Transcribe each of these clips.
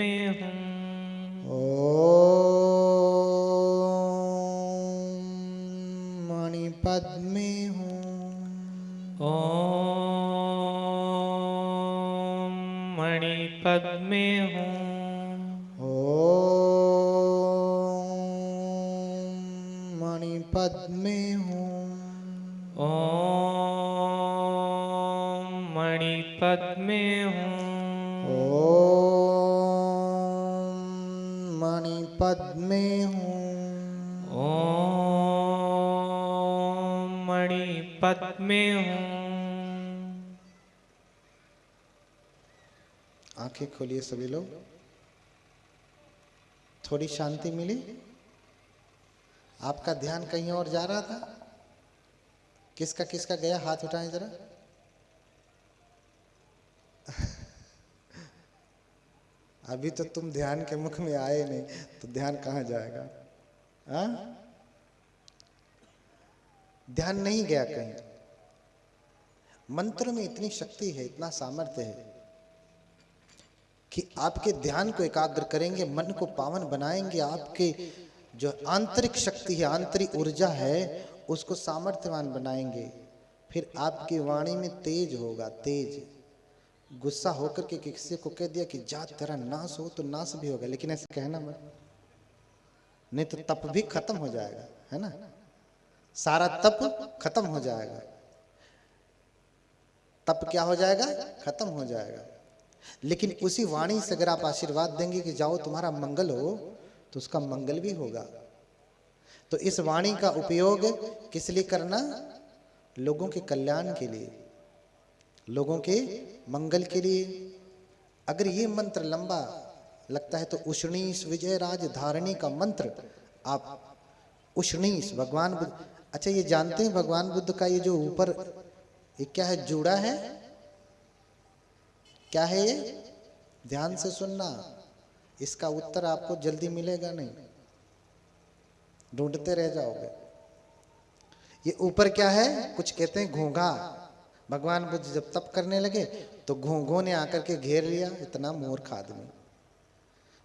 में हूँ। ओम मणिपद में हूँ। ओम मणिपद में हूँ। ओम मणिपद में हूँ। ओम मणिपद में हूँ। ओम मणिपद में हूँ। ओम मणिपद में हूँ। आंखें खोलिए सभी लोग। थोड़ी शांति मिली? आपका ध्यान कहीं और जा रहा था? किसका किसका गया? हाथ उठाएं जरा। अभी तो तुम ध्यान के मुख में आए नहीं, तो ध्यान कहाँ जाएगा? हाँ? ध्यान नहीं गया कहीं। मंत्र में इतनी शक्ति है, इतना सामर्थ्य है कि आपके ध्यान को एकाग्र करेंगे, मन को पावन बनाएंगे, आपके जो आंतरिक शक्ति है, आंतरिक ऊर्जा है, उसको सामर्थ्यवान बनाएंगे। फिर आपकी वाणी में तेज होगा, तेज। गुस्सा होकर के किसी को कह दिया कि जा तेरा नाश हो, तो नाश भी होगा, लेकिन ऐसे कहना मत, नहीं तो तप भी खत्म हो जाएगा, है ना? सारा तप खत्म हो जाएगा। तप क्या हो जाएगा? खत्म हो जाएगा। लेकिन उसी वाणी से अगर आप आशीर्वाद देंगे कि जाओ तुम्हारा मंगल हो, तो उसका मंगल भी होगा। तो इस वाणी का उपयोग किस लिए करना? लोगों के कल्याण के लिए, लोगों के मंगल के लिए। अगर ये मंत्र लंबा लगता है तो उष्णीश विजय राज धारणी का मंत्र आप उष्णीश भगवान बुद्ध। अच्छा, ये जानते हैं भगवान बुद्ध का ये जो ऊपर ये क्या है? जूड़ा है। क्या है ये? ध्यान से सुनना, इसका उत्तर आपको जल्दी मिलेगा नहीं, ढूंढते रह जाओगे। ये ऊपर क्या है? कुछ कहते हैं घोंघा। भगवान बुद्ध जब तप करने लगे तो घोंघों ने आकर के घेर लिया। इतना मूर्ख आदमी।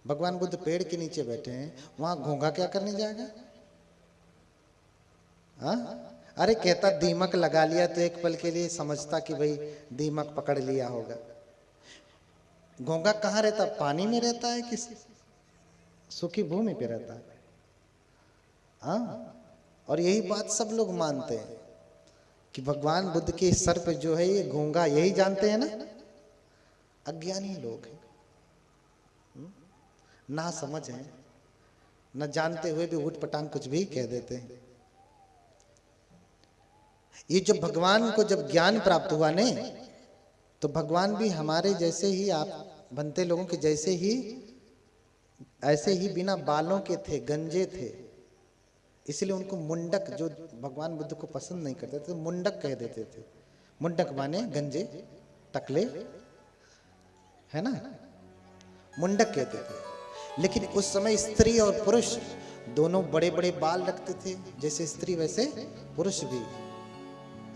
भगवान बुद्ध पेड़ के नीचे बैठे हैं, वहां घोंघा क्या करने जाएगा? हाँ? अरे कहता दीमक लगा लिया तो एक पल के लिए समझता कि भाई दीमक पकड़ लिया होगा। घोंघा कहाँ रहता? पानी में रहता है कि सूखी भूमि पे रहता है? हाँ? और यही बात सब लोग मानते हैं कि भगवान बुद्ध के सर पे जो है ये घोंघा, यही जानते हैं ना? अज्ञानी लोग हैं, ना समझ हैं, न जानते हुए भी उठ पटांग कुछ भी कह देते हैं। ये जब भगवान को जब ज्ञान प्राप्त हुआ ने, तो भगवान भी हमारे जैसे ही, आप बनते लोगों के जैसे ही, ऐसे ही बिना बालों के थे, गंजे थे। इसलिए उनको मुंडक, जो भगवान बुद्ध को पसंद नहीं करते थे, मुंडक कह देते थे। मुंडक माने गंजे, टकले, है ना? मुंडक कहते थे। लेकिन उस समय स्त्री और पुरुष दोनों बड़े बड़े बाल रखते थे, जैसे स्त्री वैसे पुरुष भी।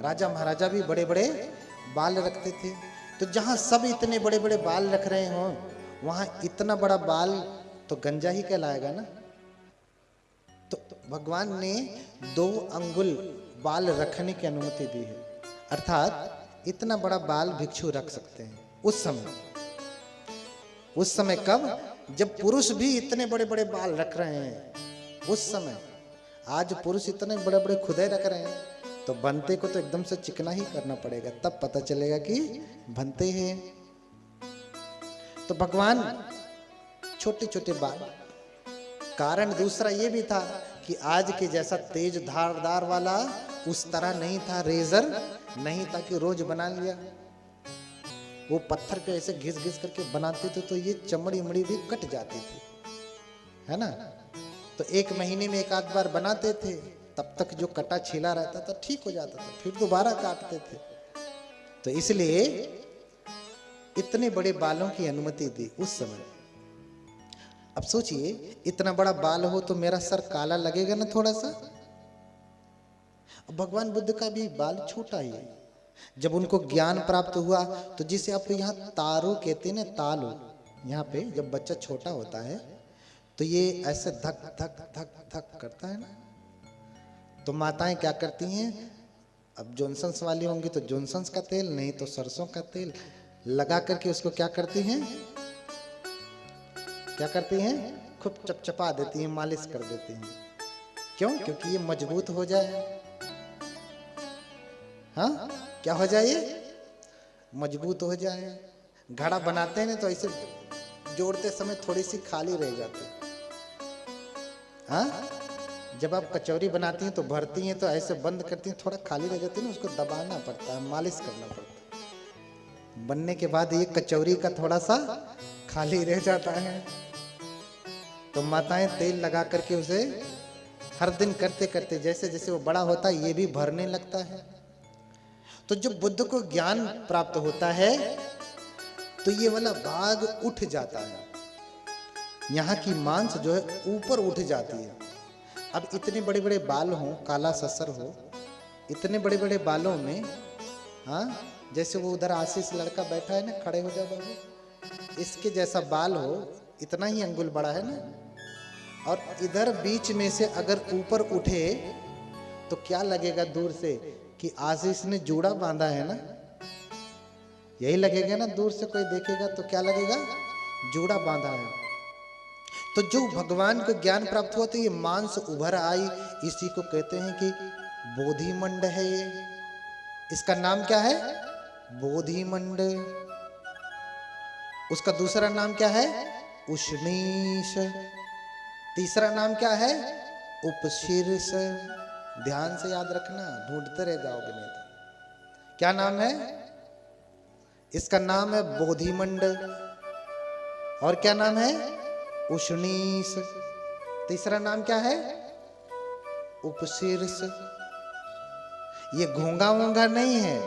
राजा महाराजा भी बड़े बड़े बाल रखते थे। तो जहां सब इतने बड़े बड़े बाल रख रहे हो, वहां इतना बड़ा बाल तो गंजा ही कहलाएगा ना। तो भगवान ने 2 अंगुल बाल रखने की अनुमति दी है, अर्थात इतना बड़ा बाल भिक्षु रख सकते हैं उस समय। उस समय कब? जब पुरुष भी इतने बड़े बड़े बाल रख रहे हैं, उस समय। आज पुरुष इतने बड़े बड़े खुदे रख रहे हैं, तो बनते को तो एकदम से चिकना ही करना पड़ेगा, तब पता चलेगा कि बनते हैं। तो भगवान छोटे छोटे बाल। कारण दूसरा ये भी था कि आज के जैसा तेज धारदार वाला उस तरह नहीं था, रेजर नहीं था कि रोज बना लिया। वो पत्थर पे ऐसे घिस घिस करके बनाते थे तो ये चमड़ी उमड़ी भी कट जाती थी, है ना? तो 1 महीने में 1 आध बार बनाते थे, तब तक जो कटा छीला रहता था ठीक हो जाता था, फिर दोबारा काटते थे। तो इसलिए इतने बड़े बालों की अनुमति दी उस समय। अब सोचिए, इतना बड़ा बाल हो तो मेरा सर काला लगेगा ना थोड़ा सा? भगवान बुद्ध का भी बाल छोटा ही है। जब उनको ज्ञान प्राप्त हुआ तो जिसे आप यहाँ तारू कहते हैं ना, तालू, यहाँ पे जब बच्चा छोटा होता है तो ये ऐसे धक धक धक धक करता है ना, तो माताएं क्या करती हैं, अब जॉनसन्स वाली होंगी तो जॉनसन्स का तेल, नहीं तो सरसों का तेल लगा करके उसको क्या करती हैं, क्या करती हैं, खूब चपचपा देती हैं, मालिश कर देती हैं। क्यों? क्योंकि ये मजबूत हो जाए। हाँ, क्या हो जाए, ये मजबूत हो जाए। घड़ा बनाते हैं ना तो ऐसे जोड़ते समय थोड़ी सी खाली रह जाती है। हाँ, जब आप कचौरी बनाती हैं तो भरती हैं तो ऐसे बंद करती हैं, थोड़ा खाली रह जाती है ना, उसको दबाना पड़ता है, मालिश करना पड़ता है। बनने के बाद ये कचौरी का थोड़ा सा खाली रह जाता है, तो माताएं तेल लगा करके उसे हर दिन करते करते जैसे जैसे वो बड़ा होता है ये भी भरने लगता है। तो जब बुद्ध को ज्ञान प्राप्त होता है तो ये वाला भाग उठ जाता है, यहाँ की मांस जो है ऊपर उठ जाती है। अब इतने बड़े बड़े बाल हो, काला ससर हो, इतने बड़े बड़े बालों में, हाँ, जैसे वो उधर आशीष लड़का बैठा है ना, खड़े हो जाओ बाबू, इसके जैसा बाल हो, इतना ही अंगुल बड़ा है ना, और इधर बीच में से अगर ऊपर उठे तो क्या लगेगा दूर से कि आशीष ने जूड़ा बांधा है ना, यही लगेगा ना, दूर से कोई देखेगा तो क्या लगेगा, जूड़ा बांधा है। तो जो भगवान को ज्ञान प्राप्त हुआ तो ये मांस उभर आई, इसी को कहते हैं कि बोधिमंड है ये। इसका नाम क्या है, बोधिमंड। उसका दूसरा नाम क्या है, उष्णीश। तीसरा नाम क्या है, उपशीर्ष। ध्यान से याद रखना, ढूंढते रह जाओगे नहीं तो। क्या नाम है इसका? नाम है बोधिमंड। और क्या नाम है, उष्णीश। तीसरा नाम क्या है, उपशीर्ष। ये घोंगा वोंगा नहीं है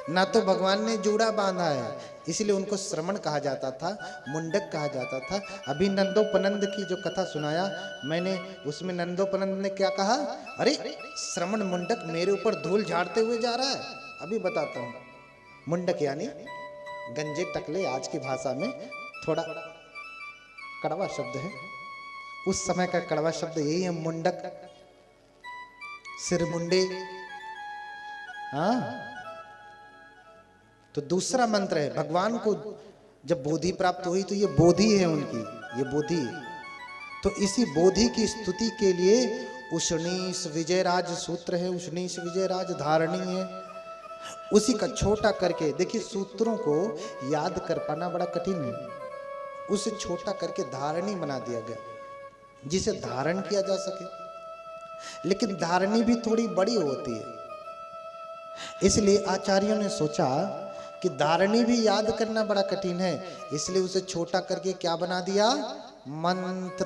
ना, तो भगवान ने जूड़ा बांधा है, इसलिए उनको श्रमण कहा जाता था, मुंडक कहा जाता था। अभी नंदोपनंद की जो कथा सुनाया मैंने, उसमें नंदोपनंद ने क्या कहा, अरे श्रमण मुंडक मेरे ऊपर धूल झाड़ते हुए जा रहा है। अभी बताता हूं। मुंडक यानी गंजे टकले, आज की भाषा में थोड़ा कड़वा शब्द है, उस समय का कड़वा शब्द यही है, मुंडक, सिर मुंडे। हाँ, तो दूसरा मंत्र है, भगवान को जब बोधि प्राप्त हुई तो ये बोधि है उनकी, ये बोधि। तो इसी बोधि की स्तुति के लिए उष्णीश विजयराज सूत्र है, उष्णीश विजयराज धारणी है। उसी का छोटा करके, देखिए सूत्रों को याद कर पाना बड़ा कठिन है, उसे छोटा करके धारणी बना दिया गया जिसे धारण किया जा सके। लेकिन धारणी भी थोड़ी बड़ी होती है, इसलिए आचार्यों ने सोचा कि धारणी भी याद करना बड़ा कठिन है, इसलिए उसे छोटा करके क्या बना दिया, मंत्र।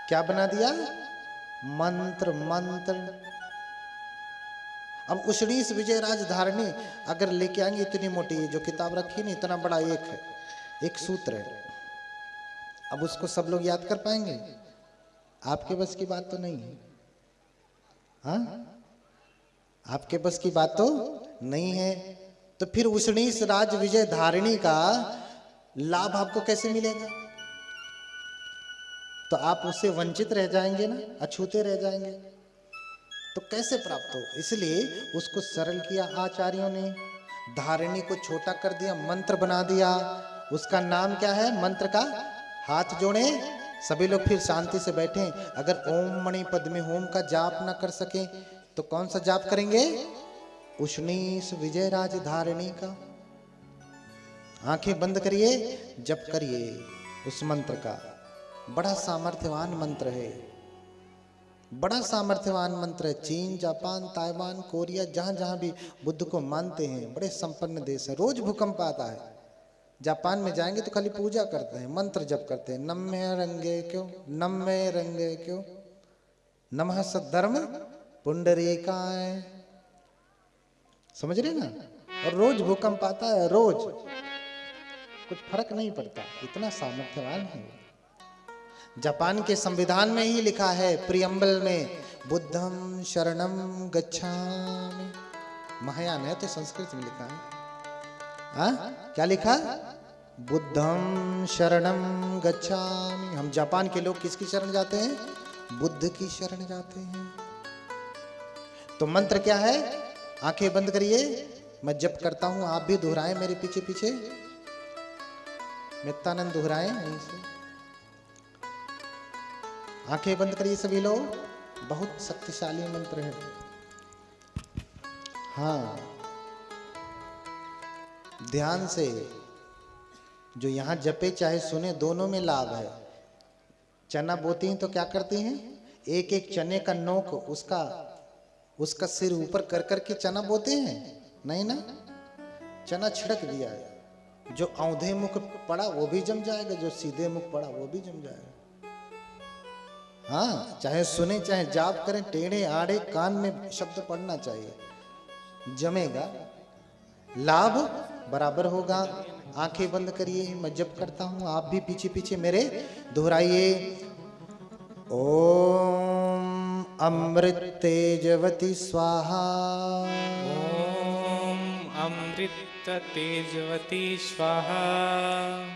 क्या बना दिया, मंत्र। मंत्र। अब उष्णीश विजयराज धारणी अगर लेके आएंगे, इतनी मोटी जो किताब रखी नहीं, इतना बड़ा एक है, एक सूत्र है। अब उसको सब लोग याद कर पाएंगे? आपके बस की बात तो नहीं है। हाँ, आपके बस की बात तो नहीं है। तो फिर उष्णीश राज विजय धारिणी का लाभ आपको कैसे मिलेगा? तो आप उससे वंचित रह जाएंगे ना, अछूते रह जाएंगे। तो कैसे प्राप्त हो? इसलिए उसको सरल किया आचार्यों ने, धारिणी को छोटा कर दिया, मंत्र बना दिया। उसका नाम क्या है मंत्र का? हाथ जोड़े सभी लोग, फिर शांति से बैठे। अगर ओम मणि पद्मे होम का जाप ना कर सके तो कौन सा जाप करेंगे? उष्णीश विजयराज धारिणी का। आंखें बंद करिए, जप करिए उस मंत्र का। बड़ा सामर्थ्यवान मंत्र है, बड़ा सामर्थ्यवान मंत्र है। चीन, जापान, ताइवान, कोरिया, जहां जहां भी बुद्ध को मानते हैं, बड़े संपन्न देश है। रोज भूकंप आता है। जापान में जाएंगे तो खाली पूजा करते हैं, मंत्र जप करते हैं। नम्य रंगे क्यों, नम्य रंगे क्यों, नमः सद्धर्म पुंडरीकाय। समझ रहे ना? और रोज भूकंप आता है, रोज, कुछ फर्क नहीं पड़ता, इतना सामर्थ्यवान है। जापान के संविधान में ही लिखा है, प्रियम्बल में, बुद्धम शरणम गच्छामि। महायान है तो संस्कृत में लिखा है। हाँ, क्या लिखा? बुद्धम शरणम गच्छामि। हम जापान के लोग किसकी शरण जाते हैं? बुद्ध की शरण जाते हैं। तो मंत्र क्या है? आंखें बंद करिए, मैं जप करता हूं, आप भी दोहराएं मेरे पीछे पीछे। नित्यानंद दोहराएं यहीं से। आंखें बंद करिए सभी लोग, बहुत शक्तिशाली मंत्र है। हाँ, ध्यान से जो यहां जपे चाहे सुने, दोनों में लाभ है। चना बोती हैं तो क्या करती हैं? एक एक चने का नोक उसका सिर ऊपर कर करके चना बोते हैं? नहीं ना, चना छिड़क दिया है। जो औंधे मुख पड़ा वो भी जम जाएगा, जो सीधे मुख पड़ा वो भी जम जाएगा। हाँ, चाहे सुने चाहे जाप करें, टेढ़े आड़े कान में शब्द पढ़ना चाहिए, जमेगा, लाभ बराबर होगा। आंखें बंद करिए, मैं जप करता हूं, आप भी पीछे पीछे मेरे दोहराइए। ओम अमृत तेजवती स्वाहा। ओम अमृत तेजवती स्वाहा।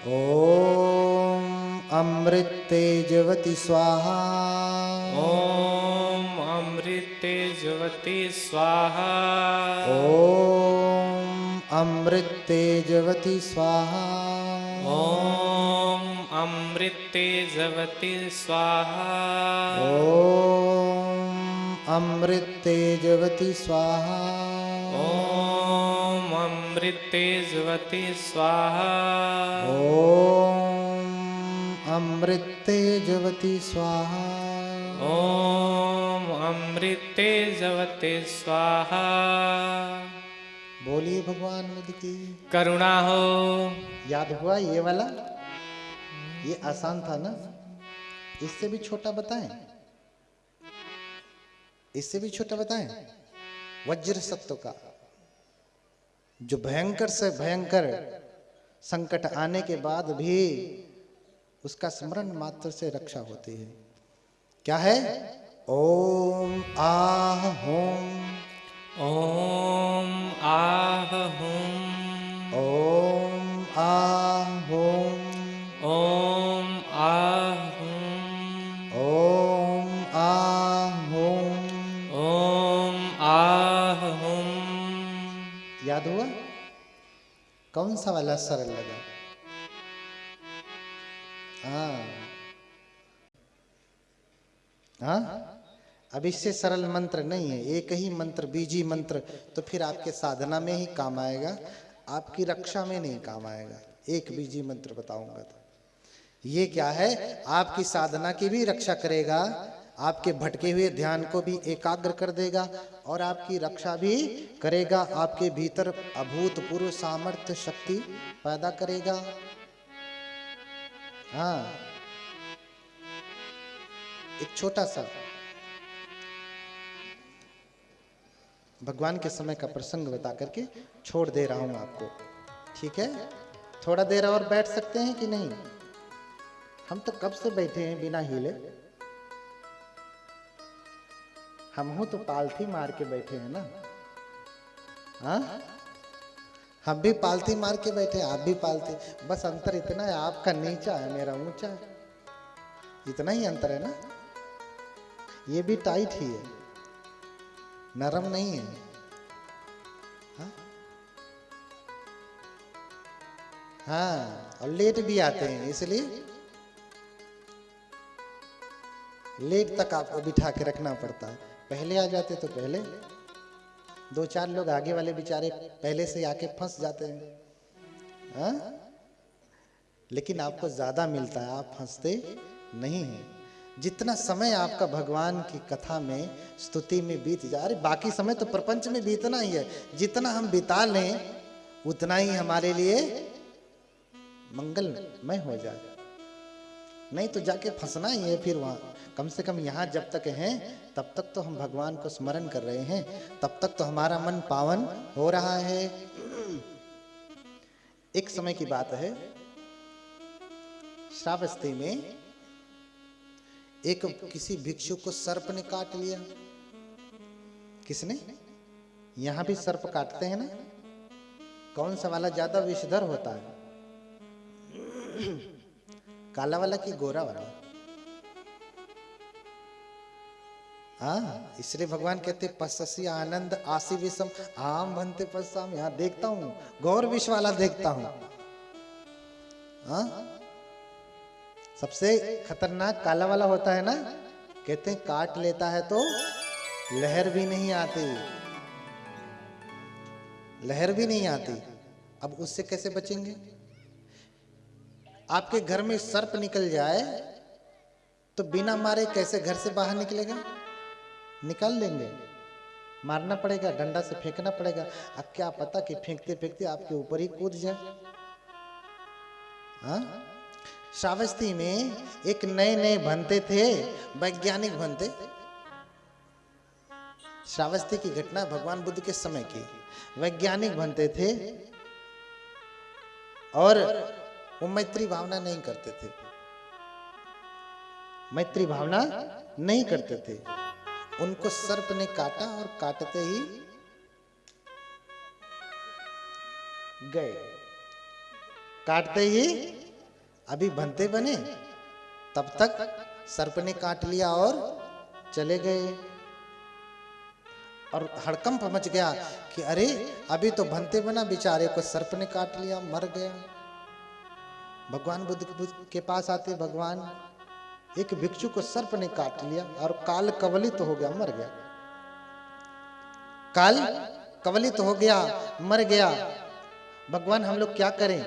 ओम अमृत तेजवती स्वाहा। ओम अमृत तेजवती स्वाहा। ओम अमृत तेजवती स्वाहा। ओम अमृत तेजवती स्वाहा। ओम अमृत तेजवती स्वाहा। ओम अमृत तेजवती स्वाहा। ओम अमृत तेजवती स्वाहा। ओम अमृत तेजवती स्वाहा। बोलिए भगवान बुद्ध की करुणा हो। याद हुआ ये वाला? ये आसान था ना? इससे भी छोटा बताएं? इससे भी छोटा बताएं? वज्र सत्व का, जो भयंकर से भयंकर संकट आने के बाद भी उसका स्मरण मात्र से रक्षा होती है। क्या है? ओम आह होम। ओम आह हुम। ओम आह होम। ओम आह हुम। ओम आह होम। ओम आह हुम। याद हुआ? कौन सा वाला सरल लगा? हाँ हाँ, अब इससे सरल मंत्र नहीं है, एक ही मंत्र, बीजी मंत्र, तो फिर आपके साधना में ही काम आएगा, आपकी रक्षा में नहीं काम आएगा। एक बीजी मंत्र बताऊंगा तो ये क्या है? आपकी साधना की भी रक्षा करेगा, आपके भटके हुए ध्यान को भी एकाग्र कर देगा और आपकी रक्षा भी करेगा, आपके भीतर अभूतपूर्व सामर्थ्य शक्ति पैदा करेगा। हाँ, एक छोटा सा भगवान के समय का प्रसंग बता करके छोड़ दे रहा हूं आपको, ठीक है? थोड़ा देर और बैठ सकते हैं कि नहीं? हम तो कब से बैठे हैं बिना हिले। हम हो तो पालथी मार के बैठे हैं ना। हाँ, हम भी पालथी मार के बैठे, आप भी पालथी, बस अंतर इतना है, आपका नीचा है, मेरा ऊंचा है, इतना ही अंतर है ना। ये भी टाइट ही है, नरम नहीं है। हाँ, हाँ, और लेट भी आते हैं, इसलिए लेट तक आपको बिठा के रखना पड़ता है। पहले आ जाते तो पहले, दो चार लोग आगे वाले बेचारे पहले से आके फंस जाते हैं। हाँ? लेकिन आपको ज्यादा मिलता है, आप फंसते नहीं हैं। जितना समय आपका भगवान की कथा में, स्तुति में बीत जा रही, बाकी समय तो प्रपंच में बीतना ही है, जितना हम बिता लें उतना ही हमारे लिए मंगलमय हो जाए। नहीं तो जाके फंसना ही है फिर वहां। कम से कम यहाँ जब तक हैं तब तक तो हम भगवान को स्मरण कर रहे हैं, तब तक तो हमारा मन पावन हो रहा है। एक समय की बात है, श्रावस्ती में एक किसी भिक्षु को सर्प ने काट लिया। किसने? यहां भी सर्प काटते हैं ना? कौन सा वाला ज्यादा विषधर होता है, काला वाला कि गोरा वाला? हाँ, इसलिए भगवान कहते पससी आनंद आसी विषम आम बनते पसाम। यहाँ देखता हूं गौर विष वाला देखता हूं। हाँ, सबसे खतरनाक काला वाला होता है ना, कहते हैं काट लेता है तो लहर भी नहीं आती, लहर भी नहीं आती। अब उससे कैसे बचेंगे? आपके घर में सर्प निकल जाए तो बिना मारे कैसे घर से बाहर निकलेगा? निकाल लेंगे, मारना पड़ेगा, डंडा से फेंकना पड़ेगा। अब क्या पता कि फेंकते फेंकते आपके ऊपर ही कूद जाए। हाँ, श्रावस्ती में एक नए नए बनते थे, वैज्ञानिक बनते। श्रावस्ती की घटना भगवान बुद्ध के समय की। वैज्ञानिक बनते थे और वो मैत्री भावना नहीं करते थे, मैत्री भावना नहीं करते थे। उनको सर्प ने काटा और काटते ही गए, काटते ही अभी बनते बने, तब तक सर्प ने काट लिया और चले गए। और हड़कंप मच गया कि अरे अभी तो बनते बना, बेचारे को सर्प ने काट लिया, मर गया। भगवान बुद्ध के पास आते, भगवान एक भिक्षु को सर्प ने काट लिया और काल कवलित हो गया, मर गया। काल कवलित हो गया, मर गया। भगवान हम लोग क्या करें?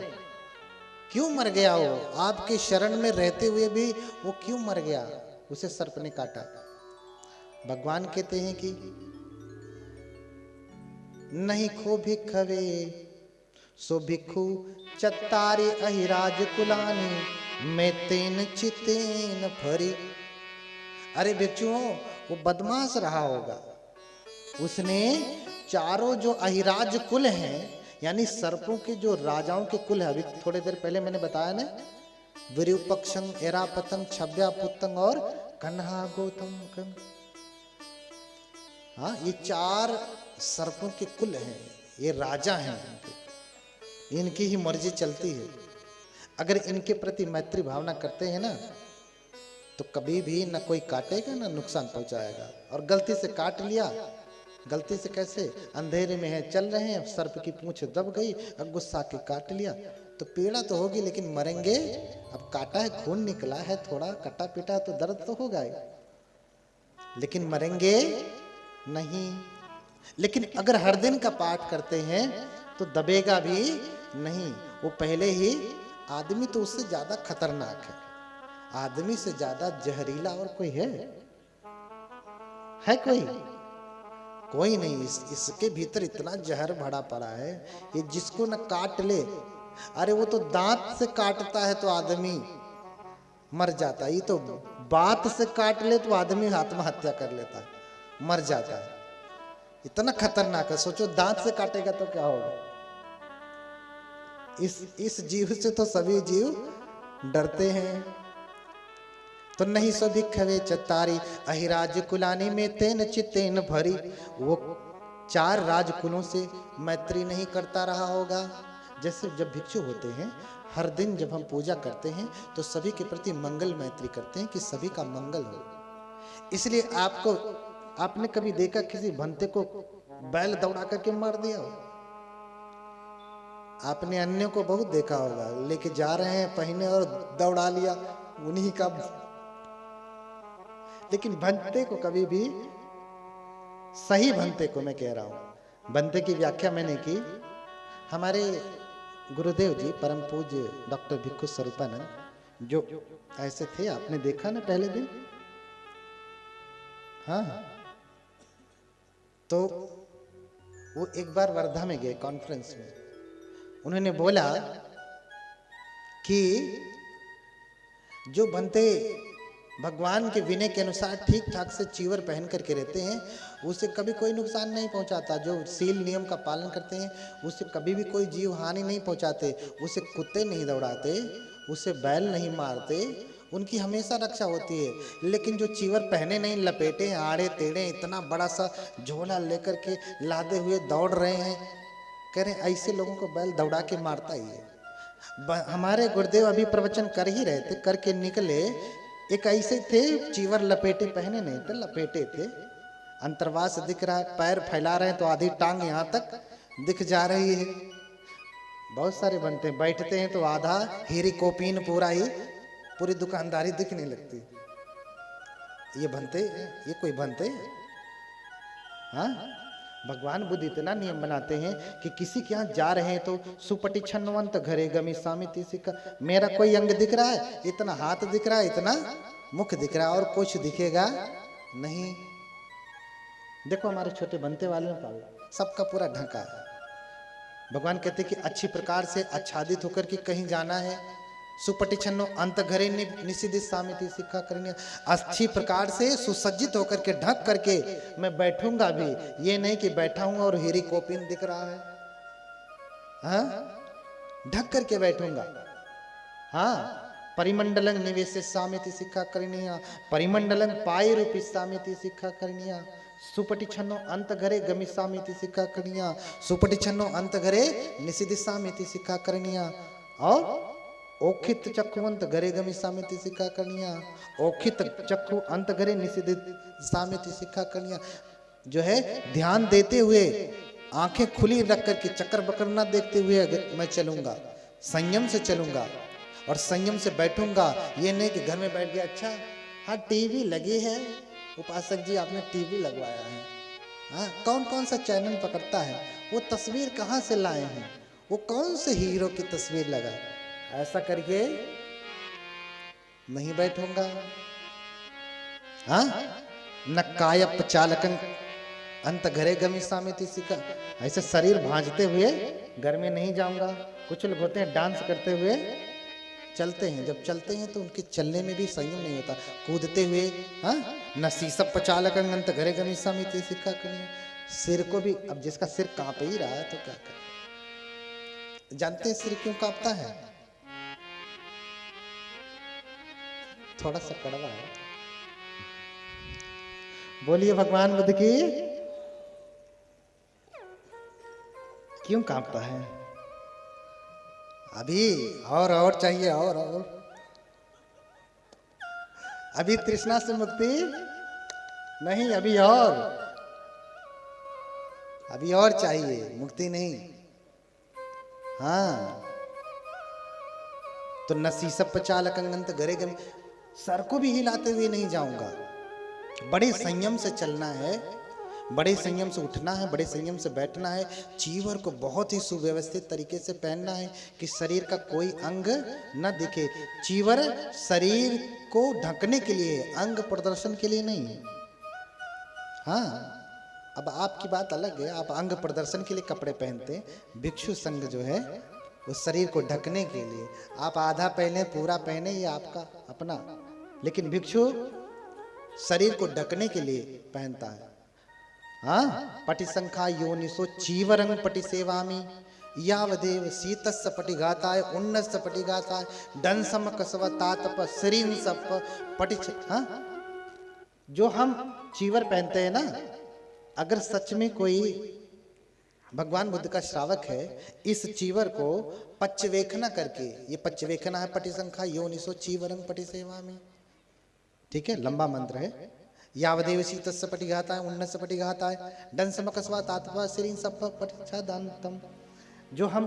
क्यों मर गया वो? आपके शरण में रहते हुए भी वो क्यों मर गया? उसे सर्प ने काटा। भगवान कहते हैं कि नहीं खो भिखवे सो भिक्षु चत्तारे अहिराज कुलानी मैं तेन चितेन फरी। अरे भिक्षुओं, वो बदमाश रहा होगा, उसने चारों जो अहिराज कुल हैं, यानी सर्पों के जो राजाओं के कुल है, अभी थोड़ी देर पहले मैंने बताया ना, विरूपक्षं, एरापतंग, छव्यापुत्तंग और कन्हा गौतम। हाँ, ये चार सर्पों के कुल हैं, ये राजा हैं, इनकी ही मर्जी चलती है। अगर इनके प्रति मैत्री भावना करते हैं ना, तो कभी भी न कोई काटेगा न नुकसान पहुंचाएगा। और गलती से काट लिया, गलती से कैसे? अंधेरे में है, चल रहे हैं, सर्प की पूंछ दब गई, अब गुस्सा के काट लिया तो पीड़ा तो होगी, लेकिन मरेंगे। अब काटा है, खून निकला है, थोड़ा कटा पिटा तो दर्द तो होगा ही, लेकिन मरेंगे नहीं। लेकिन अगर हर दिन का पाठ करते हैं तो दबेगा भी नहीं। वो पहले ही आदमी तो उससे ज्यादा खतरनाक है, आदमी से ज्यादा जहरीला और कोई है कोई? कोई नहीं। इसके भीतर इतना जहर भरा पड़ा है, ये जिसको न काट ले, अरे वो तो दांत से काटता है तो आदमी मर जाता है, ये तो बात से काट ले तो आदमी आत्महत्या कर लेता है, मर जाता है। इतना खतरनाक है। सोचो दांत से काटेगा तो क्या होगा? इस जीव से तो सभी जीव डरते हैं। तो नहीं सो भिक्षवे चत्तारी अहिराज कुलानी में तेन चितेन भरी। वो चार राजकुलों से मैत्री नहीं करता रहा होगा। जैसे जब भिक्षु होते हैं, हर दिन जब हम पूजा करते हैं तो सभी के प्रति मंगल मैत्री करते हैं कि सभी का मंगल हो। इसलिए आपने कभी देखा किसी भंते को बैल दौड़ा करके मार दिया हो? आपने अन्यों को बहुत देखा होगा, लेके जा रहे हैं पहने और दौड़ा लिया उन्हीं का। लेकिन भंते को कभी भी, सही भंते को मैं कह रहा हूं, भंते की व्याख्या मैंने की। हमारे गुरुदेव जी परम पूज्य डॉक्टर भिक्षु स्वरूपानंद, जो ऐसे थे, आपने देखा ना पहले दिन। हाँ, तो वो एक बार वर्धा में गए कॉन्फ्रेंस में। उन्होंने बोला कि जो बनते भगवान के विनय के अनुसार ठीक ठाक से चीवर पहन करके रहते हैं, उसे कभी कोई नुकसान नहीं पहुंचाता। जो सील नियम का पालन करते हैं, उससे कभी भी कोई जीव हानि नहीं पहुंचाते। उसे कुत्ते नहीं दौड़ाते, उसे बैल नहीं मारते, उनकी हमेशा रक्षा होती है। लेकिन जो चीवर पहने नहीं, लपेटे आड़े टेढ़े, इतना बड़ा सा झोला लेकर के लादे हुए दौड़ रहे हैं, कह रहे हैं ऐसे लोगों को बैल दौड़ा के मारता ही है। हमारे गुरुदेव अभी प्रवचन कर ही रहे थे, करके निकले, एक ऐसे थे चीवर लपेटे, पहने नहीं थे, लपेटे थे, अंतर्वास दिख रहा है, पैर फैला रहे हैं तो आधी टांग यहाँ तक दिख जा रही है। बहुत सारे बनते हैं, बैठते हैं तो आधा हीरी कोपीन पूरा ही, पूरी दुकानदारी दिखने लगती। ये बनते, ये कोई बनते? हाँ, भगवान बुद्ध इतना नियम बनाते हैं कि किसी के यहाँ जा रहे हैं तो सुपटी छन्नवंत घरे गमी सामिति सिक्का, मेरा कोई अंग दिख रहा है, इतना हाथ दिख रहा है, इतना मुख दिख रहा है, और कुछ दिखेगा नहीं। देखो हमारे छोटे बनते वालों का सबका पूरा ढका है। भगवान कहते कि अच्छी प्रकार से आच्छादित होकर के कहीं जाना है, सुपटी छन्नो अंत घरे निषिद्ध सामिति सिक्खा करनी, अच्छी प्रकार से सुसज्जित होकर के ढक करके मैं बैठूंगा भी, ये नहीं कि बैठा हूं और हीरी कोपिन दिख रहा है। हाँ, ढक करके बैठूंगा। हाँ, परिमंडलं निवेश सामिति सिक्खा करनी, परिमंडलं पाए रूपी सामिति सिक्खा करनी, सुपटी छन्नो अंत घरे गमी सामिति सिक्खा करनिया, सुपटी छन्नो अंत घरे निषिद्ध सामिति सिक्खा करनिया, और ओखित चक्षुवंत घरे गमी सामिति सिक्खा करनिया, ओखित चक्षु अंत घरे निषिद्ध सामिति सिक्खा करनिया। जो है ध्यान देते हुए आंखें खुली रख करके चक्कर बकर ना देखते हुए मैं चलूंगा, संयम से चलूंगा और संयम से बैठूंगा। ये नहीं कि घर में बैठ गया, अच्छा हाँ टीवी लगी है, उपासक जी आपने टीवी लगवाया है, हाँ कौन कौन सा चैनल पकड़ता है, वो तस्वीर कहाँ से लाए हैं, वो कौन से हीरो की तस्वीर लगा, ऐसा करके नहीं बैठूंगा। हाँ, न कायप चालकन अंत घरे गमी सामिति सिक्खा, ऐसे शरीर भांजते हुए घर में नहीं जाऊंगा। कुछ लोग होते हैं डांस करते हुए चलते हैं, जब चलते हैं तो उनके चलने में भी संयम नहीं होता, कूदते हुए। हाँ, न शीसप चालकन अंत घरे गमी सामिति सिक्खा करनी, सिर को भी, अब जिसका सिर कांप ही रहा है तो क्या करें। जानते हैं सिर क्यों कांपता है? थोड़ा सा कड़वा है, बोलिए भगवान बुद्ध की। क्यों कांपता है? अभी और चाहिए, और अभी तृष्णा से मुक्ति नहीं, अभी और चाहिए, मुक्ति नहीं। हाँ, तो नसीसप चालकंगंत घरे गमी, सर को भी हिलाते हुए नहीं जाऊंगा। बड़े संयम से चलना है, बड़े संयम से उठना है, बड़े संयम से बैठना है। चीवर को बहुत ही सुव्यवस्थित तरीके से पहनना है कि शरीर का कोई अंग न दिखे। चीवर शरीर को ढकने के लिए, अंग प्रदर्शन के लिए नहीं है। हाँ, अब आपकी बात अलग है, आप अंग प्रदर्शन के लिए कपड़े पहनते हैं। भिक्षु संघ जो है उस शरीर को ढकने के लिए, आप आधा पहने पूरा पहने, ये आपका अपना, लेकिन भिक्षु शरीर को ढकने के लिए पहनता है। हाँ, पटिसंखा योनिसो चीवरंग पटि सेवामी, यावदेव शीतस्य पटिघाताय उन्नस्य पटिघाताय डंसम कसव तातप श्रीन सप पटि। हाँ, जो हम चीवर पहनते हैं ना, अगर सच में कोई भगवान बुद्ध का श्रावक है, इस चीवर को पच्चवेखना करके, ये पच्चवेखना है, पटिसंखा योनिसो चीवरंग पटि सेवामी, ठीक है, लंबा मंत्र है। यावदेव शीतस्य पटिघाताय उन्नस्य पटिघाताय डंसम कसवा तातपा श्रीन सप पटिच्छादंतम। जो हम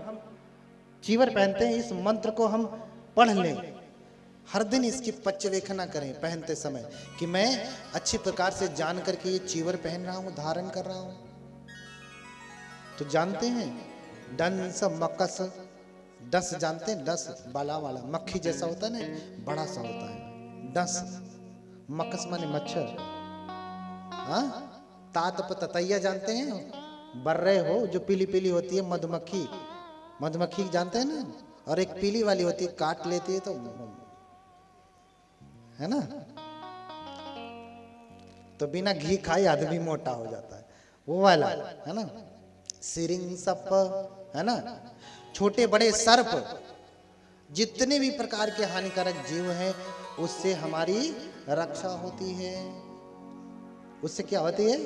चीवर पहनते हैं, इस मंत्र को हम पढ़ लें, हर दिन इसकी पच्चवेखना करें पहनते समय, कि मैं अच्छी प्रकार से जान करके ये चीवर पहन रहा हूं, धारण कर रहा हूं। तो जानते हैं डंस मकस, डस जानते हैं, डस बाला वाला मक्खी जैसा होता है ना, बड़ा सा होता है डस। मकस माने मच्छर। हाँ, तातप ततैया जानते हैं, बर्रे हो जो पीली पीली होती है, मधुमक्खी, मधुमक्खी जानते हैं ना, और एक पीली वाली होती है, काट लेती है तो, है ना, तो बिना घी खाए आदमी मोटा हो जाता है, वो वाला है ना। सिरिंग सप, है ना, छोटे बड़े सर्प, जितने भी प्रकार के हानिकारक जीव हैं, उससे हमारी रक्षा होती है। उससे क्या होती है?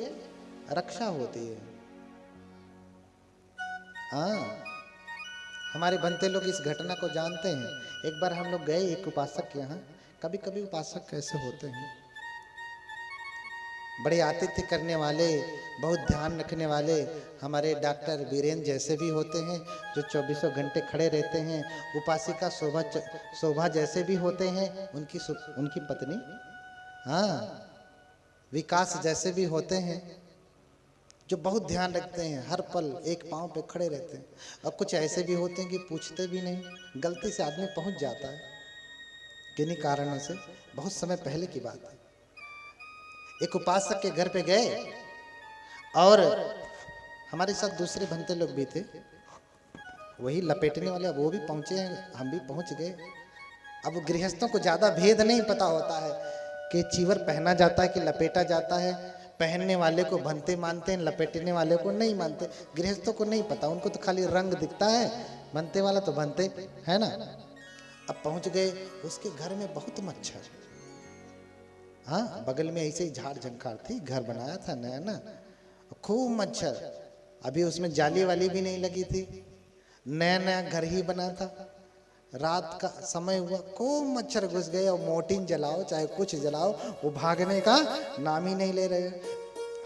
रक्षा होती है। हाँ, हमारे बनते लोग इस घटना को जानते हैं। एक बार हम लोग गए एक उपासक के यहाँ। कभी कभी उपासक कैसे होते हैं, बड़े आतिथ्य करने वाले, बहुत ध्यान रखने वाले, हमारे डॉक्टर वीरेंद्र जैसे भी होते हैं, जो 24 घंटे खड़े रहते हैं। उपासिका शोभा जैसे भी होते हैं, उनकी पत्नी, हाँ, विकास जैसे भी होते हैं, जो बहुत ध्यान रखते हैं, हर पल एक पांव पे खड़े रहते हैं। और कुछ ऐसे भी होते हैं कि पूछते भी नहीं, गलती से आदमी पहुंच जाता है किन्हीं कारणों से। बहुत समय पहले की बात है, एक उपासक के घर पे गए और हमारे साथ दूसरे भंते लोग भी थे, वही लपेटने वाले, वो भी पहुंचे हैं, हम भी पहुंच गए। अब गृहस्थों को ज्यादा भेद नहीं पता होता है कि चीवर पहना जाता है कि लपेटा जाता है। पहनने वाले को भंते मानते हैं, लपेटने वाले को नहीं मानते। गृहस्थों को नहीं पता, उनको तो खाली रंग दिखता है, भंते वाला तो भंते है ना। अब पहुंच गए, उसके घर में बहुत मच्छर, हाँ, बगल में ऐसे ही झाड़ झंखाड़ थी, घर बनाया था नया ना, खूब मच्छर। अभी उसमें जाली वाली भी नहीं लगी थी, नया नया घर ही बना था। रात का समय हुआ, खूब मच्छर घुस गए, और मोर्टिन जलाओ चाहे कुछ जलाओ, वो भागने का नाम ही नहीं ले रहे।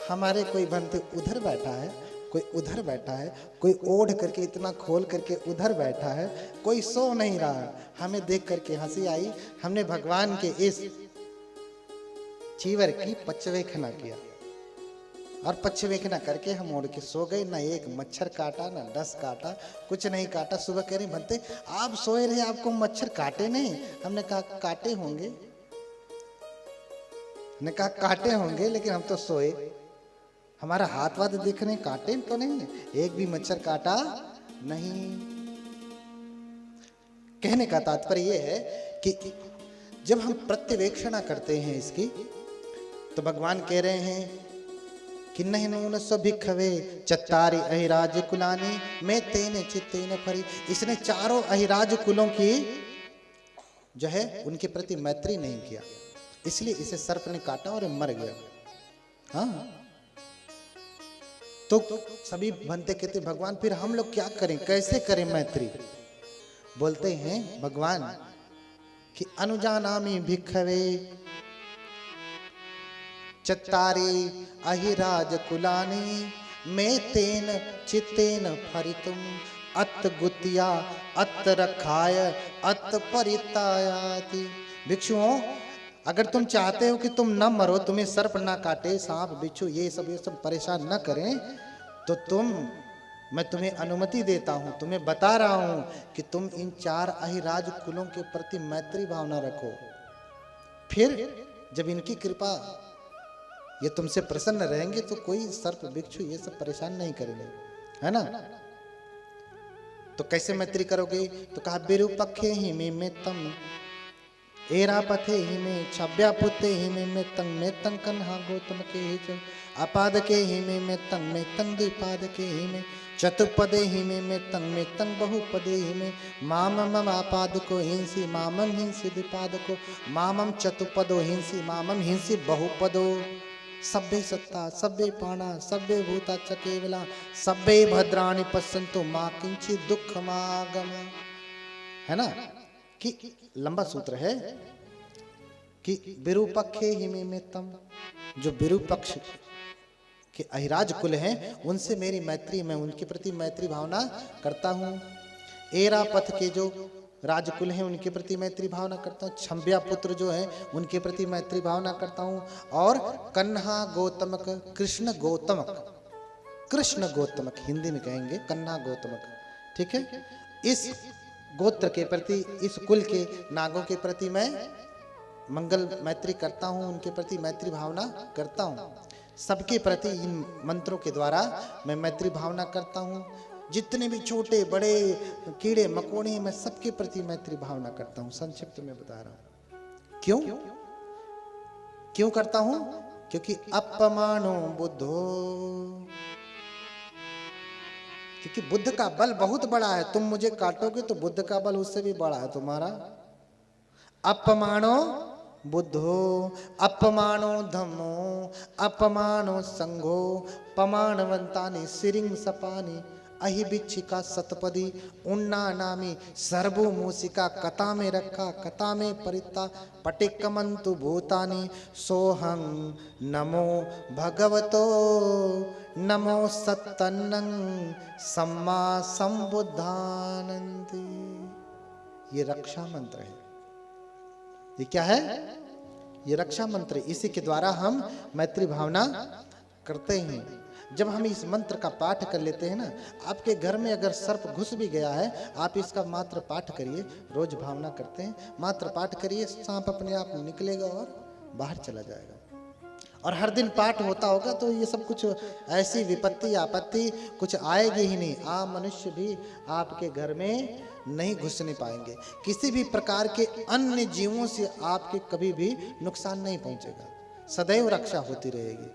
हमारे कोई बनते उधर बैठा है, कोई उधर बैठा है, कोई ओढ़ करके इतना खोल करके उधर बैठा है, कोई सो नहीं रहा। हमें देख करके हंसी आई। हमने भगवान के इस चीवर की पचवेखना किया, और पचवेखना करके हम ओढ़ के सो गए। ना एक मच्छर काटा, ना डस काटा, कुछ नहीं काटा। सुबह कह रहे बनते आप सोए रहे, आपको मच्छर काटे नहीं? हमने कहा काटे होंगे, ने कहा काटे होंगे, लेकिन हम तो सोए, हमारा हाथ वाथ दिख रहे, काटे तो नहीं, एक भी मच्छर काटा नहीं। कहने का तात्पर्य यह है कि जब हम प्रत्यवेक्षणा करते हैं इसकी, तो भगवान कह रहे हैं कि नहीं नून भिखवे चत्तारी अहिराज कुलानी मैं तेने चित्तेन फरी। इसने चारों अहिराज कुलों की जो है उनके प्रति मैत्री नहीं किया, इसलिए इसे सर्प ने काटा और मर गया। हाँ, तो सभी बनते कहते भगवान फिर हम लोग क्या करें, कैसे करें मैत्री? बोलते हैं भगवान कि अनुजानामि भिखवे चत्तारी अहिराज कुलानी मैं तेन चित्तेन फरितुम अत गुतिया अत रखाय अत परितायाति। भिक्षुओं, अगर तुम चाहते हो कि तुम न मरो, तुम्हें सर्प ना काटे, सांप बिच्छू ये सब परेशान न करें, तो मैं तुम्हें अनुमति देता हूं, तुम्हें बता रहा हूं कि तुम इन 4 अहिराज कुलों के प्रति मैत्री भावना रखो। फिर जब इनकी कृपा, ये तुमसे प्रसन्न रहेंगे, तो कोई सर्प बिच्छू ये सब परेशान नहीं करेंगे, है ना। तो कैसे मैत्री करोगे? तो कहा विरूपक्षे ही में तम एरा पथे ही में छब्या पुते ही में तंग कन्हा गौतम के ही अपाद के ही में तंग द्विपाद के ही में चतुपदे ही में तंग बहुपदे ही में मामम आपाद को हिंसी मामम हिंसी द्विपाद को मामम चतुपदो हिंसी मामम हिंसी बहुपदो सभ्य सत्ता सभ्य पाणा सभ्य भूता च केवला सभ्य भद्राणि पश्यन्तु मां किंचित दुख मागम। है ना, कि लंबा सूत्र है कि विरूपक्षे हिमेतम, जो विरूपक्ष के अहिराज कुल हैं उनसे मेरी मैत्री, मैं उनके प्रति मैत्री भावना करता हूँ। एरापथ के जो राजकुल हैं उनके प्रति मैत्री भावना करता हूँ। छम्ब्या पुत्र जो हैं उनके प्रति मैत्री भावना करता हूँ। और कन्हा गौतमक, कृष्ण गौतमक हिंदी में कहेंगे कन्हा गौतमक, ठीक है। इस गोत्र के प्रति, इस कुल के नागों के प्रति मैं मंगल मैत्री करता हूँ, उनके प्रति मैत्री भावना करता हूँ। सबके प्रति इन मंत्रों के द्वारा मैं मैत्री भावना करता हूँ। जितने भी छोटे बड़े कीड़े मकोड़े, मैं सबके प्रति मैत्री भावना करता हूँ। संक्षिप्त में बता रहा हूँ क्यों करता हूँ, क्योंकि अपमानो बुद्धो, क्योंकि बुद्ध का बल बहुत बड़ा है। तुम मुझे काटोगे तो बुद्ध का बल उससे भी बड़ा है तुम्हारा। अपमानो बुद्धो अपमानो धम्मो अपमानो संघो पमानवंतानि सिरिंग सपानी अहिबिच्छिका सतपदी उन्ना नामी सर्वो मूसिका कथा में रखा कथा में परिता पटिकमंतु भूतानि सोहं नमो भगवतो नमो सत्तन्नं सम्मा संबुद्धानंति। ये रक्षा मंत्र है। ये क्या है? ये रक्षा मंत्र। इसी के द्वारा हम मैत्री भावना करते हैं। जब हम इस मंत्र का पाठ कर लेते हैं ना, आपके घर में अगर सर्प घुस भी गया है, आप इसका मात्र पाठ करिए। रोज भावना करते हैं, मात्र पाठ करिए, सांप अपने आप निकलेगा और बाहर चला जाएगा। और हर दिन पाठ होता होगा तो ये सब कुछ ऐसी विपत्ति आपत्ति कुछ आएगी ही नहीं। आप मनुष्य भी आपके घर में नहीं घुसने पाएंगे। किसी भी प्रकार के अन्य जीवों से आपके कभी भी नुकसान नहीं पहुंचेगा। सदैव रक्षा होती रहेगी।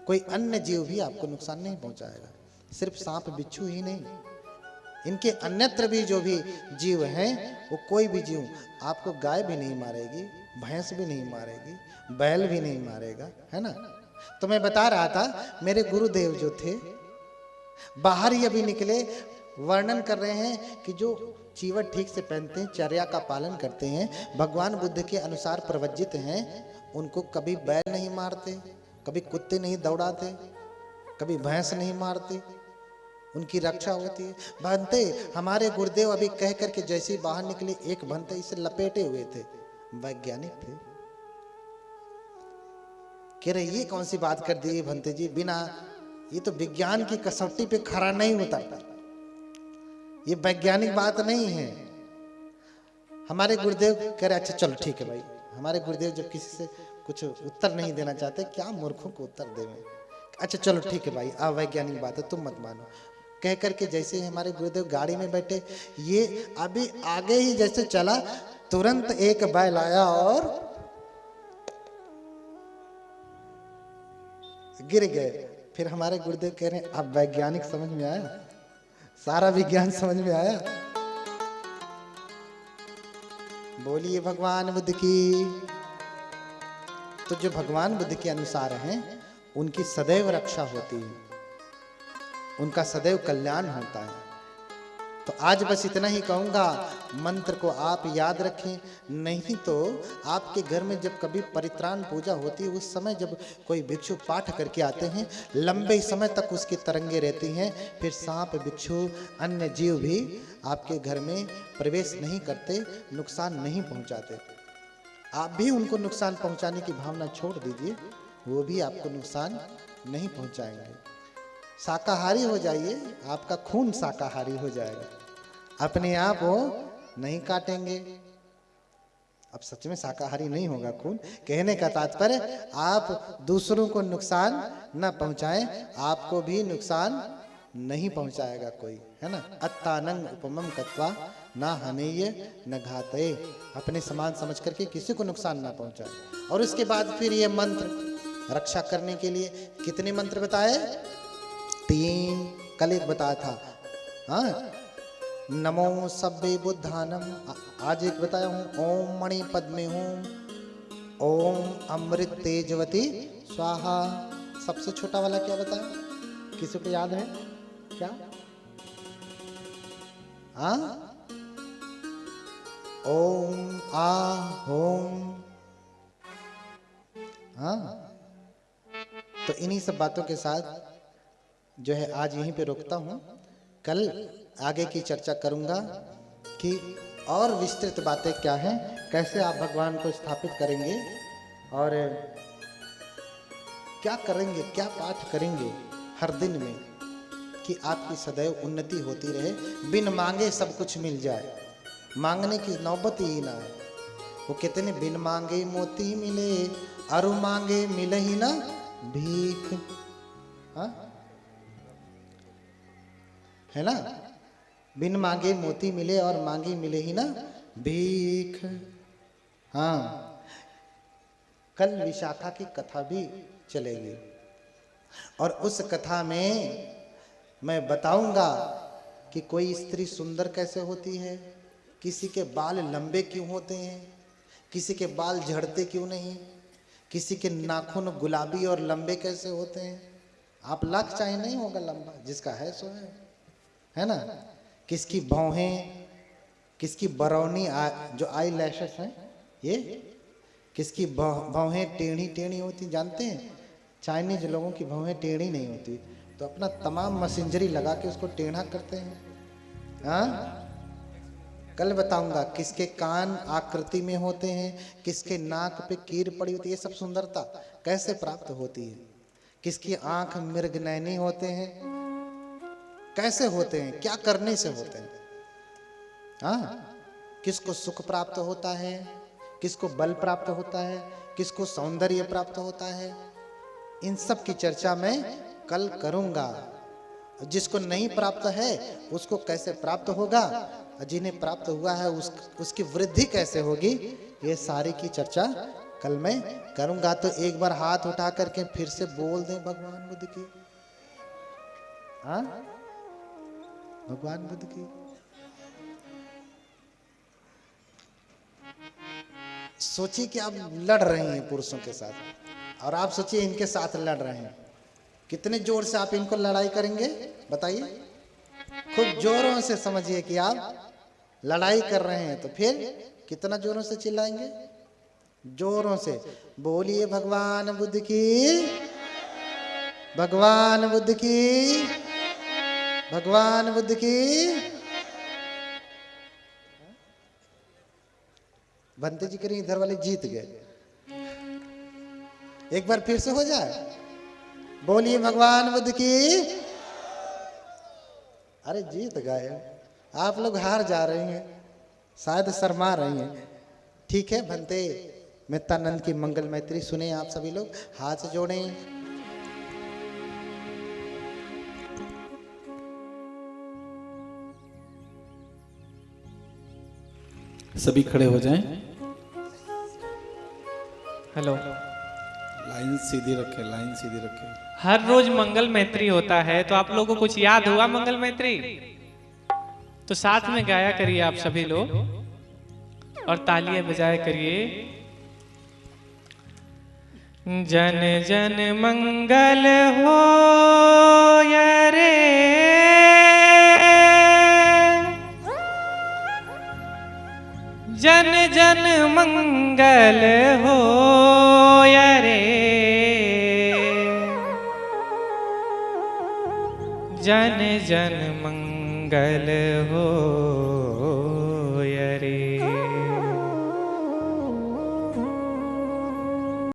कोई अन्य जीव भी आपको नुकसान नहीं पहुंचाएगा। सिर्फ सांप बिच्छू ही नहीं, इनके अन्यत्र भी जो भी जीव हैं, वो कोई भी जीव आपको गाय भी नहीं मारेगी, भैंस भी नहीं मारेगी, बैल भी नहीं मारेगा, है ना। तो मैं बता रहा था, मेरे गुरुदेव जो थे बाहर ही अभी निकले, वर्णन कर रहे हैं कि जो चीवट ठीक से पहनते हैं, चर्या का पालन करते हैं, भगवान बुद्ध के अनुसार प्रवज्जित हैं, उनको कभी बैल नहीं मारते, कभी कुत्ते नहीं दौड़ाते, कभी भैंस नहीं मारते, उनकी रक्षा होती है। भंते हमारे गुरुदेव अभी कह करके जैसे ही बाहर निकले, एक भंते इसे लपेटे हुए थे, वैज्ञानिक थे। कह रहे ये कौन सी बात कर दी भंते जी, बिना ये तो विज्ञान की कसौटी पे खरा नहीं उतरता, ये वैज्ञानिक बात नहीं है। हमारे गुरुदेव कह रहे अच्छा चलो ठीक है भाई। हमारे गुरुदेव जब किसी से कुछ उत्तर नहीं देना चाहते, क्या मूर्खों को उत्तर देवें। अच्छा चलो ठीक है भाई, अवैज्ञानिक बात है, तुम मत मानो। कह करके जैसे हमारे गुरुदेव गाड़ी में बैठे, ये अभी आगे ही जैसे चला, तुरंत एक बैल आया और गिर गए। फिर हमारे गुरुदेव कह रहे हैं अब वैज्ञानिक समझ में आया, सारा विज्ञान समझ में आया। बोलिए भगवान बुद्ध की। तो जो भगवान बुद्ध के अनुसार हैं, उनकी सदैव रक्षा होती है, उनका सदैव कल्याण होता है। तो आज बस इतना ही कहूंगा, मंत्र को आप याद रखें। नहीं तो आपके घर में जब कभी परित्राण पूजा होती है, उस समय जब कोई भिक्षु पाठ करके आते हैं, लंबे समय तक उसकी तरंगे रहती हैं। फिर सांप बिच्छू अन्य जीव भी आपके घर में प्रवेश नहीं करते, नुकसान नहीं पहुंचाते। आप भी उनको नुकसान पहुंचाने की भावना छोड़ दीजिए, वो भी आपको नुकसान नहीं पहुंचाएंगे। शाकाहारी हो जाइए, आपका खून शाकाहारी हो जाएगा, अपने आप वो नहीं काटेंगे। अब सच में शाकाहारी नहीं होगा खून। कहने का तात्पर्य आप दूसरों को नुकसान न पहुंचाएं, आपको भी नुकसान नहीं पहुंचाएगा कोई, है ना। अत्तानंग उपमम कत्वा ना हनेय न घातये। अपने समान समझ करके किसी को नुकसान ना पहुंचाए। और उसके बाद फिर ये मंत्र रक्षा करने के लिए कितने मंत्र बताए? 3। कल एक बताया था, हाँ, नमो सब्बे बुद्धानम। आज एक बताया हूं, ओम मणि पद्मे हूं, ओम अमृत तेजवती स्वाहा। सबसे छोटा वाला क्या बताया, किसी को याद है क्या? हाँ, ओम आ होम। हाँ, तो इन्हीं सब बातों के साथ जो है आज यहीं पे रोकता हूं। कल आगे की चर्चा करूंगा कि और विस्तृत बातें क्या हैं, कैसे आप भगवान को स्थापित करेंगे और क्या करेंगे, क्या पाठ करेंगे हर दिन में कि आपकी सदैव उन्नति होती रहे, बिन मांगे सब कुछ मिल जाए, मांगने की नौबत ही ना है। वो कहते हैं बिन मांगे मोती मिले, अरु मांगे मिले ही ना भीख। हाँ, है ना, बिन मांगे मोती मिले और मांगे मिले ही ना भीख। हाँ, कल विशाखा की कथा भी चलेगी और उस कथा में मैं बताऊंगा कि कोई स्त्री सुंदर कैसे होती है, किसी के बाल लंबे क्यों होते हैं, किसी के बाल झड़ते क्यों नहीं, किसी के नाखून गुलाबी और लंबे कैसे होते हैं। आप लाख चाहे नहीं होगा लंबा, जिसका है सो है। है ना, किसकी भौहें, किसकी बरौनी जो आई लैशेस हैं ये, किसकी भौहें टेढ़ी टेढ़ी होती, जानते हैं चाइनीज लोगों की भौहें टेढ़ी नहीं होती, तो अपना तमाम मशीनरी लगा के उसको टेढ़ा करते हैं। हाँ, कल बताऊंगा किसके कान आकृति में होते हैं, किसके नाक पे कीर पड़ी होती है, ये सब सुंदरता कैसे प्राप्त होती है, किसकी आंख मृगनयनी होते हैं, कैसे होते हैं, क्या करने से होते हैं। हाँ, किसको सुख प्राप्त होता है, किसको बल प्राप्त होता है, किसको सौंदर्य प्राप्त होता है, इन सब की चर्चा मैं कल करूंगा। जिसको नहीं प्राप्त है उसको कैसे प्राप्त होगा, जिन्हें प्राप्त हुआ है उसकी वृद्धि कैसे होगी, ये सारी की चर्चा कल मैं करूंगा। तो एक बार हाथ उठा करके फिर से बोल दें भगवान बुद्ध की। हाँ, भगवान बुद्ध की। सोचिए कि आप लड़ रहे हैं पुरुषों के साथ, और आप सोचिए इनके साथ लड़ रहे हैं, कितने जोर से आप इनको लड़ाई करेंगे बताइए। खूब जोरों से समझिए कि आप लड़ाई कर रहे हैं, तो फिर कितना जोरों से चिल्लाएंगे, जोरों से बोलिए भगवान बुद्ध की, भगवान बुद्ध की, भगवान बुद्ध की। बनते जी करें इधर वाले जीत गए, एक बार फिर से हो जाए, बोलिए भगवान बुद्ध की। अरे जीत गए, आप लोग हार जा रहे हैं, शायद शर्मा रही हैं। ठीक है, भंते मित्तानंद की मंगल मैत्री सुने आप सभी लोग, हाथ जोड़ें। सभी खड़े हो जाएं। हेलो। लाइन सीधी रखें, लाइन सीधी रखें। हर रोज मंगल मैत्री होता है, तो आप लोगों को कुछ याद हुआ मंगल मैत्री? तो साथ में गाया करिए आप सभी लोग, और तालियां बजाया करिए। जन जन मंगल हो रे, जन जन मंगल हो रे, जन जन मंगल हो रे।